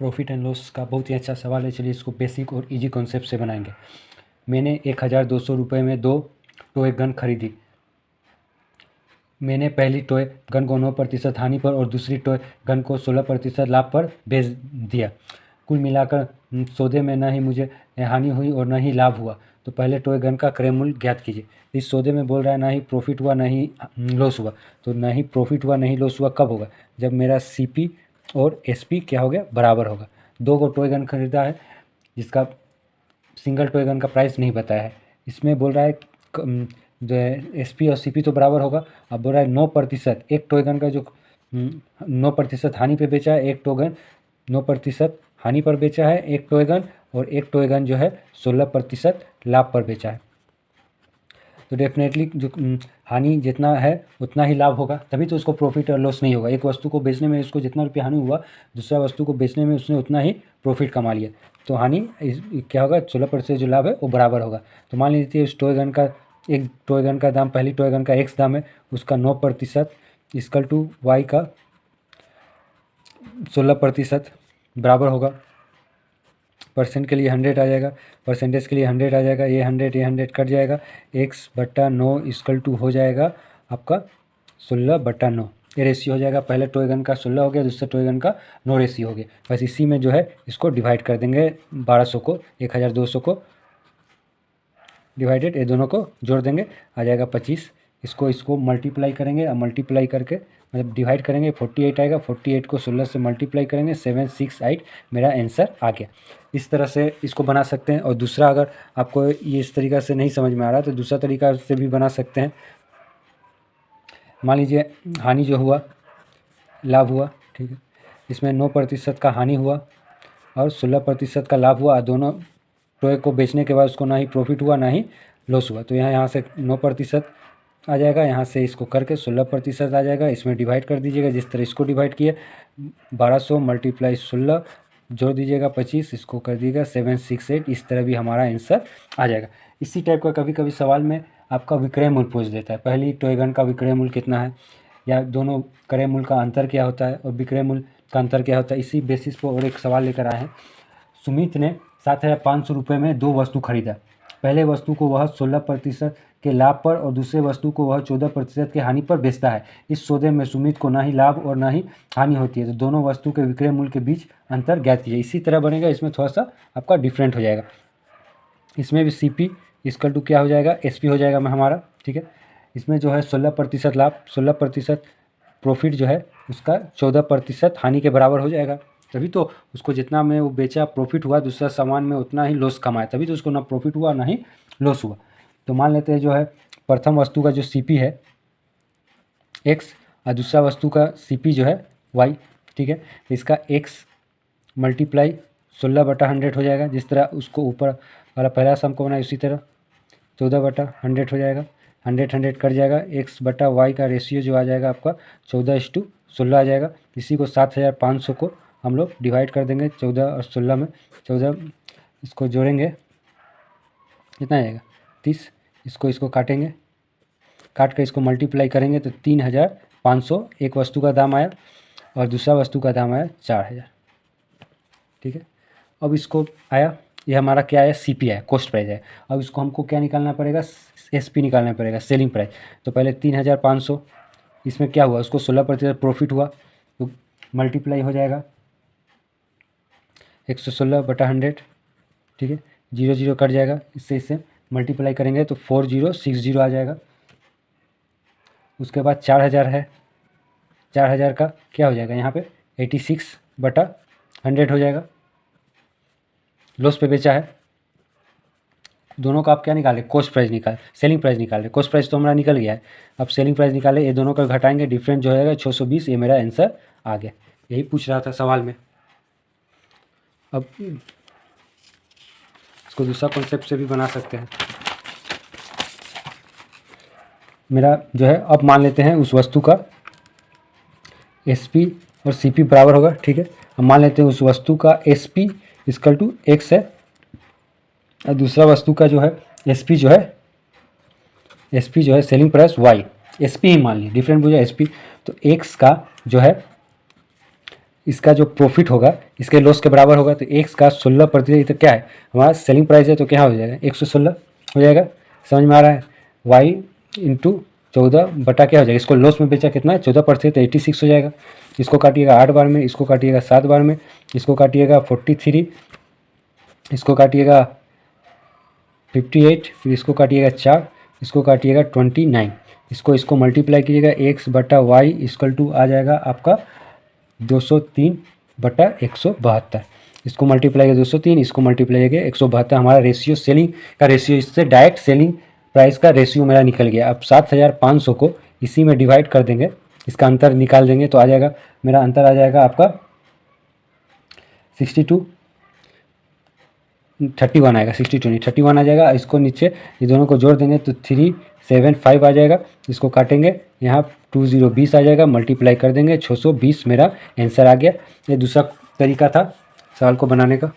Profit and loss का बहुत ही अच्छा सवाल है। चलिए इसको बेसिक और इजी कॉन्सेप्ट से बनाएंगे। मैंने 1200 रुपये में 2 टॉय गन खरीदी। मैंने पहली टॉय गन को 9% हानि पर और दूसरी टॉय गन को 16% लाभ पर बेच दिया। कुल मिलाकर सौदे में न ही मुझे हानि हुई और न ही लाभ हुआ। तो पहले टॉय गन का क्रय मूल्य ज्ञात कीजिए। इस सौदे में बोल रहा है ना ही प्रॉफिट हुआ ना ही लॉस हुआ। तो ना ही प्रॉफिट हुआ ना ही लॉस हुआ कब होगा? जब मेरा CP और SP क्या हो गया? बराबर होगा। 2 को टॉय गन खरीदा है जिसका सिंगल टॉय गन का प्राइस नहीं बताया है। इसमें बोल रहा है जो SP और CP तो बराबर होगा। अब बोल रहा है 9%, एक टॉय गन का जो 9% हानि पे बेचा है, एक टॉय गन 9% हानि पर बेचा है एक टॉय गन, और एक टॉय गन जो है 16% लाभ पर बेचा है। तो डेफिनेटली जो हानि जितना है उतना ही लाभ होगा, तभी तो उसको प्रॉफिट और लॉस नहीं होगा। एक वस्तु को बेचने में उसको जितना रुपया हानि हुआ, दूसरा वस्तु को बेचने में उसने उतना ही प्रॉफिट कमा लिया। तो हानि क्या होगा? 16% जो लाभ है वो बराबर होगा। तो मान लीजिए उस टॉय गन का एक टॉय गन का दाम, पहली टॉय गन का X दाम है, उसका 9% इक्वल टू Y का 16% बराबर होगा। परसेंट के लिए 100 आ जाएगा, परसेंटेज के लिए 100 आ जाएगा। ये 100 कट जाएगा। X/9 इक्वल टू हो जाएगा आपका 16/9। ये रेशियो हो जाएगा। पहले टॉय गन का 16 हो गया, दूसरे टॉय गन का 9 रेशियो हो गया। बस इसी में जो है इसको डिवाइड कर देंगे 1200 को, 1200 को डिवाइडेड, ये दोनों को जोड़ देंगे, आ जाएगा 25। इसको मल्टीप्लाई करेंगे, अब मल्टीप्लाई करके मतलब डिवाइड करेंगे 48 आएगा। 48 को 16 से मल्टीप्लाई करेंगे 768, मेरा आंसर आ गया। इस तरह से इसको बना सकते हैं। और दूसरा, अगर आपको ये इस तरीक़ा से नहीं समझ में आ रहा तो दूसरा तरीका से भी बना सकते हैं। मान लीजिए हानि जो हुआ, लाभ हुआ, ठीक है। इसमें 9% का हानि हुआ और 16% का लाभ हुआ। दोनों टॉय को बेचने के बाद उसको ना ही प्रॉफिट हुआ ना ही लॉस हुआ। तो यहाँ से 9% आ जाएगा, यहाँ से इसको करके 16% आ जाएगा। इसमें डिवाइड कर दीजिएगा जिस तरह इसको डिवाइड किए, 1200 × 16 जोड़ दीजिएगा 25, इसको कर दीजिएगा 768। इस तरह भी हमारा आंसर आ जाएगा। इसी टाइप का कभी कभी सवाल में आपका विक्रय मूल्य पूछ देता है। पहली टॉय गन का विक्रय मूल्य कितना है, या दोनों क्रय मूल्य का अंतर क्या होता है और विक्रय मूल्य का अंतर क्या होता है। इसी बेसिस पर और एक सवाल लेकर आए हैं। सुमित ने 7500 रुपये में 2 वस्तु खरीदा। पहले वस्तु को वह 16% के लाभ पर और दूसरे वस्तु को वह 14% के हानि पर बेचता है। इस सौदे में सुमित को ना ही लाभ और ना ही हानि होती है। तो दोनों वस्तु के विक्रय मूल्य के बीच अंतर ज्ञात कीजिए। इसी तरह बनेगा, इसमें थोड़ा सा आपका डिफरेंट हो जाएगा। इसमें भी CP इक्वल टू क्या हो जाएगा? SP हो जाएगा हमारा, ठीक है। इसमें जो है 16% लाभ, 16% प्रॉफिट जो है उसका 14% हानि के बराबर हो जाएगा। तभी तो उसको जितना में वो बेचा प्रॉफिट हुआ, दूसरा सामान में उतना ही लॉस कमाया, तभी तो उसको ना प्रॉफिट हुआ ना ही लॉस हुआ। तो मान लेते हैं जो है प्रथम वस्तु का जो CP है X और दूसरा वस्तु का CP जो है Y, ठीक है। तो इसका X मल्टीप्लाई 16/100 हो जाएगा। जिस तरह उसको ऊपर वाला पहला सम को बनाए उसी तरह 14/100 हो जाएगा। 100 कट जाएगा। X/Y का रेशियो जो आ जाएगा आपका 14:16 आ जाएगा। इसी को 7500 को हम लोग डिवाइड कर देंगे 14 और 16 में। 14 इसको जोड़ेंगे, कितना आएगा? 30। इसको काटेंगे, काट कर इसको मल्टीप्लाई करेंगे तो 3500 एक वस्तु का दाम आया और दूसरा वस्तु का दाम आया 4000, ठीक है। अब इसको आया, ये हमारा क्या है? CP है, कॉस्ट प्राइस है। अब इसको हमको क्या निकालना पड़ेगा? SP निकालना पड़ेगा, सेलिंग प्राइस। तो पहले 3500, इसमें क्या हुआ? उसको 16% प्रॉफिट हुआ तो मल्टीप्लाई हो जाएगा 116/100, ठीक है। 0 कट जाएगा, इससे मल्टीप्लाई करेंगे तो 4060 आ जाएगा। उसके बाद 4000 है, 4000 का क्या हो जाएगा? यहाँ पे 86/100 हो जाएगा। लॉस पे बेचा है। दोनों का आप क्या निकाले? कॉस्ट प्राइस निकाल, सेलिंग प्राइस निकाल रहे। कॉस्ट प्राइस तो हमारा निकल गया है, अब सेलिंग प्राइस निकाले। ये दोनों का घटाएंगे, डिफरेंस जो होगा 620। ये मेरा आंसर आ गया। यही पूछ रहा था सवाल में। अब इसको दूसरा कॉन्सेप्ट से भी बना सकते हैं। मेरा जो है, अब मान लेते हैं उस वस्तु का SP और CP बराबर होगा, ठीक है। अब मान लेते हैं उस वस्तु का SP इक्वल टू X है और दूसरा वस्तु का जो है SP जो है सेलिंग प्राइस Y, SP ही मान ली, डिफरेंट पूछा SP। तो X का जो है इसका जो प्रॉफिट होगा इसके लॉस के बराबर होगा। तो एक्स का 16% तो क्या है हमारा सेलिंग प्राइस है, तो क्या हो जाएगा 116 हो जाएगा। समझ में आ रहा है। वाई इंटू 14 बटा क्या हो जाएगा, इसको लॉस में बेचा कितना 14%, तो 86 हो जाएगा। इसको काटिएगा 8 बार में, इसको काटिएगा 7 बार में, इसको काटिएगा 43, इसको काटिएगा 58, फिर इसको काटिएगा 4, इसको काटिएगा 29, इसको मल्टीप्लाई कीजिएगा एक्स बटा वाई इक्वल टू आ जाएगा आपका 203 बटा 172। इसको मल्टीप्लाई किया 203, इसको मल्टीप्लाई किया 172। हमारा रेशियो सेलिंग का रेशियो, इससे डायरेक्ट सेलिंग प्राइस का रेशियो मेरा निकल गया। अब 7500 को इसी में डिवाइड कर देंगे, इसका अंतर निकाल देंगे तो आ जाएगा मेरा अंतर आ जाएगा आपका 31 आएगा। 62 नहीं 31 आ जाएगा। इसको नीचे ये दोनों को जोड़ देंगे तो 375 आ जाएगा। इसको काटेंगे यहाँ 2020 आ जाएगा, मल्टीप्लाई कर देंगे 620, मेरा आंसर आ गया। ये दूसरा तरीका था सवाल को बनाने का।